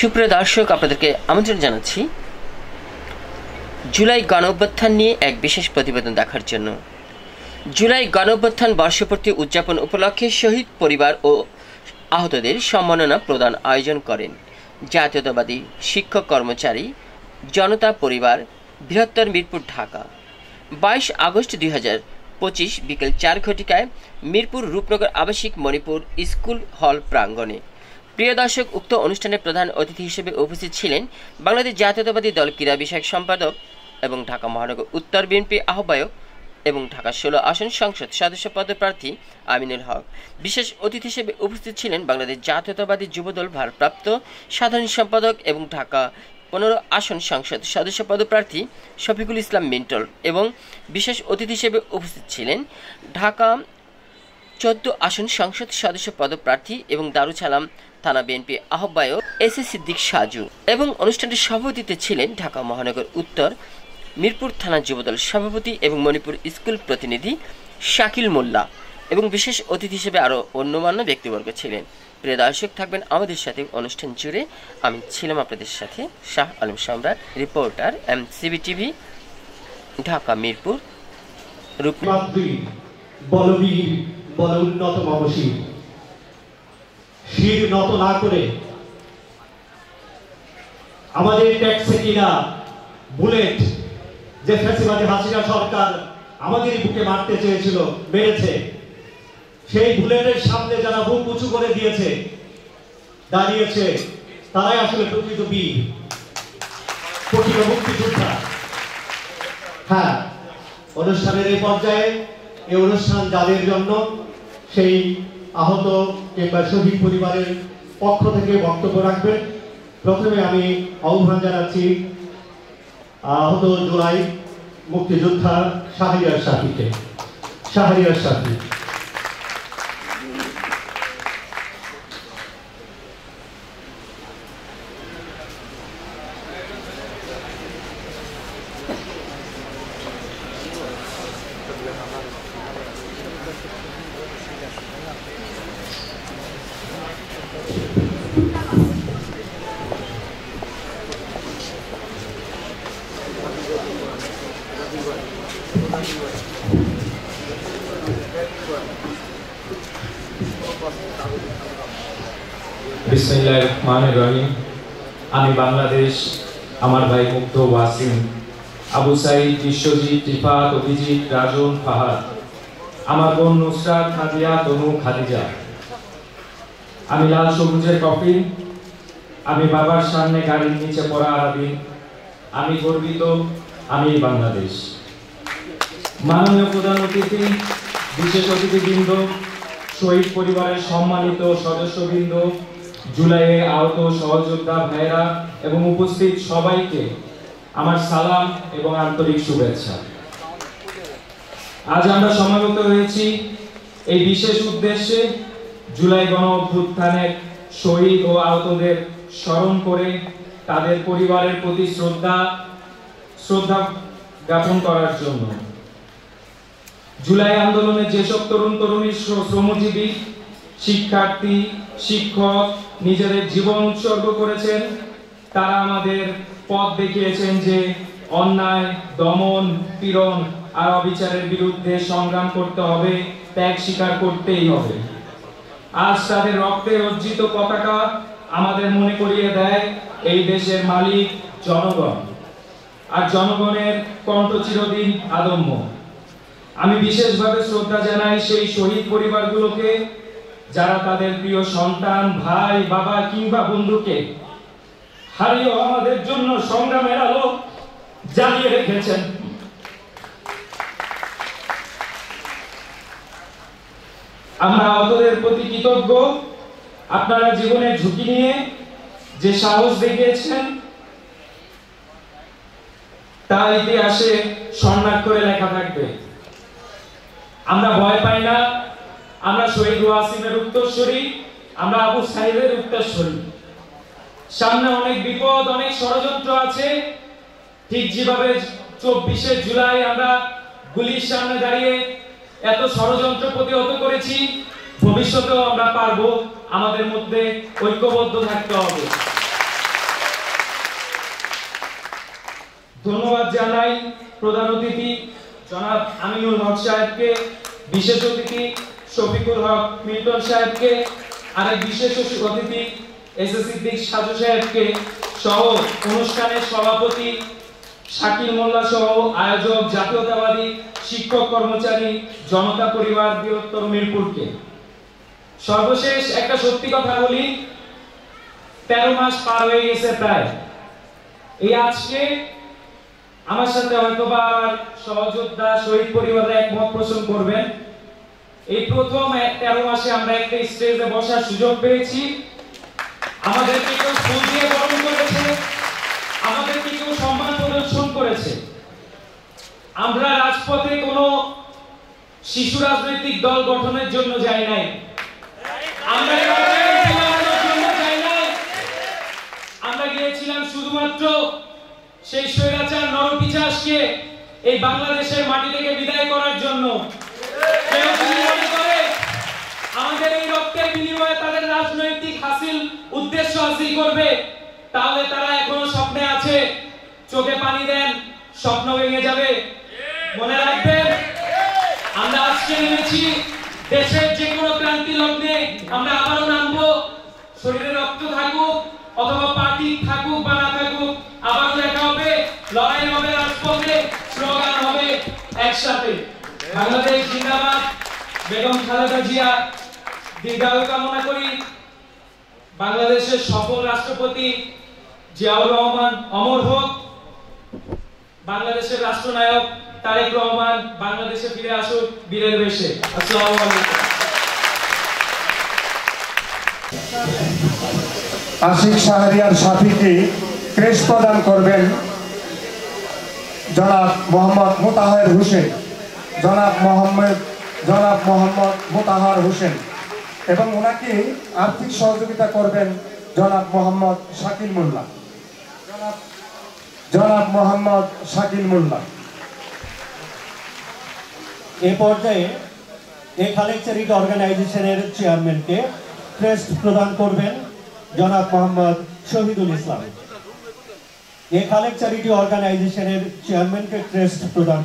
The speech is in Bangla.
সুপ্রিয় দর্শক, আপনাদেরকে আমন্ত্রণ জানাচ্ছি জুলাই গণঅভ্যুত্থান নিয়ে এক বিশেষ প্রতিবেদন দেখার জন্য। জুলাই গণঅভ্যুত্থান বর্ষপূর্তি উদযাপন উপলক্ষে শহীদ পরিবার ও আহতদের সম্মাননা প্রদান আয়োজন করেন জাতীয়তাবাদী শিক্ষক কর্মচারী জনতা পরিবার, বৃহত্তর মিরপুর, ঢাকা। 22 আগস্ট 2025 বিকেল 4 ঘটিকায় মিরপুর রূপনগর আবাসিক মণিপুর স্কুল হল প্রাঙ্গণে। প্রিয় দর্শক, উক্ত অনুষ্ঠানে প্রধান অতিথি হিসেবে উপস্থিত ছিলেন বাংলাদেশ জাতীয়তাবাদী দল ক্রীড়া বিষয়ক সম্পাদক এবং ঢাকা মহানগর উত্তর বিএনপি আহ্বায়ক এবং ঢাকা 16 আসন সংসদ সদস্য পদপ্রার্থী আমিনুল হক। বিশেষ অতিথি হিসেবে উপস্থিত ছিলেন বাংলাদেশ জাতীয়তাবাদী যুবদল ভারপ্রাপ্ত সাধারণ সম্পাদক এবং ঢাকা 15 আসন সংসদ সদস্য পদপ্রার্থী শফিকুল ইসলাম মিন্টল এবং বিশেষ অতিথি হিসেবে উপস্থিত ছিলেন ঢাকা 14 আসন সংসদ সদস্য পদপ্রার্থী এবং দারুসালাম থানা বিএনপি আহ্বায়ক এস.এ. সিদ্দিক সাজু এবং অনুষ্ঠানটির সভাপতিত্বে ছিলেন ঢাকা মহানগর উত্তর মিরপুর থানা যুবদল সভাপতি এবং মণিপুর স্কুল প্রতিনিধি শাকিল মোল্লা এবং বিশেষ অতিথি হিসেবে আরও অন্যমান্য ব্যক্তিবর্গ ছিলেন। প্রিয় দর্শক, থাকবেন আমাদের সাথে অনুষ্ঠান জুড়ে। আমি ছিলাম আপনাদের সাথে শাহ আলম সম্রাট, reporter MCB TV, Dhaka Mirpur. শির নত না করে আমাদের ট্যাক্সে কিনা বুলেট যে ফ্যাসিবাদী হাসিনা সরকার আমাদের বুকে মারতে চেয়েছিল, মেরেছে, সেই বুলেটের সামনে যারা বুক উঁচু করে দিয়েছে, দাঁড়িয়েছে, তারাই আসলে প্রকৃত বীর, প্রকৃত মুক্তিযোদ্ধা। হ্যাঁ, অনুষ্ঠানের এই পর্যায়ে এই অনুষ্ঠান যাদের জন্য, সেই আহত কিংবা শহীদ পরিবারের পক্ষ থেকে বক্তব্য রাখবেন। প্রথমে আমি আহ্বান জানাচ্ছি আহত জুলাই মুক্তিযোদ্ধা শাহরিয়ার সাথীকে। শাহরিয়ার সাথী। বিসমিল্লাহির রহমানির রহিম। আমি বাংলাদেশ, আমার ভাই মুগ্ধ, ওয়াসিম, আবু সাইদ, বিশ্বজিৎ, রিফাত, অভিজিৎ, রাজন, ফাহাদ, আমার বোন নুসরাত, নাদিয়া, তনু, খাদিজা। আমি লাল সবুজের কফিন, আমি বাবার সামনে গাড়ির নিচে পড়া আরাবিন, আমি গর্বিত, আমি বাংলাদেশ। মাননীয় প্রধান অতিথি, বিশেষ অতিথিবৃন্দ, শহীদ পরিবারের সম্মানিত সদস্যবৃন্দ, জুলাইয়ে আহত সহযোদ্ধা ভাইয়েরা এবং উপস্থিত সবাইকে আমার সালাম এবং আন্তরিক শুভেচ্ছা। আজ আমরা সমবেত হয়েছি এই বিশেষ উদ্দেশ্যে, জুলাই গণ অভ্যুত্থানের শহীদ ও আহতদের স্মরণ করে তাদের পরিবারের প্রতি শ্রদ্ধা জ্ঞাপন করার জন্য। জুলাই আন্দোলনে যেসব তরুণ তরুণী, শ্রমজীবী, শিক্ষার্থী, শিক্ষক নিজেদের জীবন উৎসর্গ করেছেন, তারা আমাদের পথ দেখিয়েছেন যে অন্যায়, দমন, পীড়ন আর অবিচারের বিরুদ্ধে সংগ্রাম করতে হবে, ত্যাগ স্বীকার করতেই হবে। আজ তাদের রক্তে অর্জিত পতাকা আমাদের মনে করিয়ে দেয় এই দেশের মালিক জনগণ, আর জনগণের কণ্ঠ চিরদিন আদম্য। আমি বিশেষভাবে শ্রদ্ধা জানাই সেই শহীদ পরিবারগুলোকে, যারা তাদের প্রিয় সন্তান, ভাই, বাবা কিংবা বন্ধুকে হারিয়েও আমাদের জন্য সংগ্রামের আলো জ্বালিয়ে রেখেছেন। আমরা আহতদের প্রতি কৃতজ্ঞ। আপনারা জীবনের ঝুঁকি নিয়ে যে সাহস দেখিয়েছেন, তা ইতিহাসে স্বর্ণাক্ষরে লেখা থাকবে। আমরা ভয় পাই না, আমরা শহীদ ওয়াসিমের উত্তরসূরি, আমরা আবু সাইদের উত্তরসূরি। সামনে অনেক বিপদ, অনেক ষড়যন্ত্র আছে। ঠিক যেভাবে 24শে জুলাই আমরা গুলির সামনে দাঁড়িয়ে এত ষড়যন্ত্র প্রতিহত করেছি, ভবিষ্যতেও আমরা পারবো। আমাদের মধ্যে ঐক্যবদ্ধ থাকতে হবে। ধন্যবাদ জানাই প্রধান অতিথি জনাব আমিনুল হক সাহেবকে, বিশেষ অতিথি শফিকুল হক মিল্টন সাহেবকে, আরেক বিশেষ অতিথি সিদ্দিক সাজু সাহেবকে সহ অনুষ্ঠানের সভাপতি শাকিল মোল্লা সহ আয়োজক জাতীয়তাবাদী শিক্ষক কর্মচারী জনতা পরিবার বৃহত্তর মিরপুরকে। সর্বশেষ একটা সত্যি কথা বলি, 13 মাস পার হয়ে গেছে প্রায়। এই আজকে আমার সাথে হয়তোবা আমার সহযোদ্ধা শহীদ পরিবারের একমত পোষণ করবেন, এই প্রথম 13 মাসে আমরা একটা স্টেজে বসার সুযোগ পেয়েছি। আমাদেরকে কেউ ফুল দিয়ে বরণ করেছে, আমাদেরকে কেউ সম্মান প্রদর্শন করেছে। আমরা রাজপথে কোনো শিশু রাজনৈতিক দল গঠনের জন্য যাই নাই, আমরা আমরা গিয়েছিলাম শুধুমাত্র সেই স্বৈরাচার নরপিশাচকে এই বাংলাদেশের মাটি থেকে বিদায় করার জন্য। কেউ যদি মনে করে আমাদের এই রক্তের বিনিময়ে তাদের রাজনৈতিক উদ্দেশ্য হাসিল করবে, তাহলে তারা এখনো স্বপ্নে আছে। চোখে পানি দেন, স্বপ্ন ভেঙে যাবে। মনে রাখবেন, আমরা আজকে নেমেছি দেশের যে কোনো ক্রান্তি লগ্নে আমরা আবারও নামবো। শরীরে রক্ত থাকুক অথবা পার্টি থাকুক বা না থাকুক, আবারও দেখা হবে, লড়াই হবে রাজপথে, স্লোগান হবে একসাথে। বাংলাদেশ জিন্দাবাদ। বেগম খালেদা জিয়া দীর্ঘায়ু কামনা করি। বাংলাদেশের সফল রাষ্ট্রপতি জিয়াউর রহমান অমর হোক। বাংলাদেশের রাষ্ট্রনায়ক তারেক রহমান বাংলাদেশে ফিরে আসুক বীরের বেশে। আসসালামু আলাইকুম। আশিক শাহরিয়ার সাফিকে ক্রেস্ট প্রদান করবেন জনাব মোহাম্মদ মোতাহার হোসেন, জনাব মোহাম্মদ মোতাহার হোসেন, এবং ওনাকে আর্থিক সহযোগিতা করবেন জনাব মোহাম্মদ শাকিল মোল্লা। জনাব মোহাম্মদ শাকিল মোল্লা। এই পর্যায়ে এই খালেক চ্যারিটি অর্গানাইজেশনের চেয়ারম্যানকে ক্রেস্ট প্রদান করবেন জনাব মোহাম্মদ শহীদুল ইসলাম। এই খালেক চ্যারিটি অর্গানাইজেশনের চেয়ারম্যানকে ক্রেস্ট প্রদান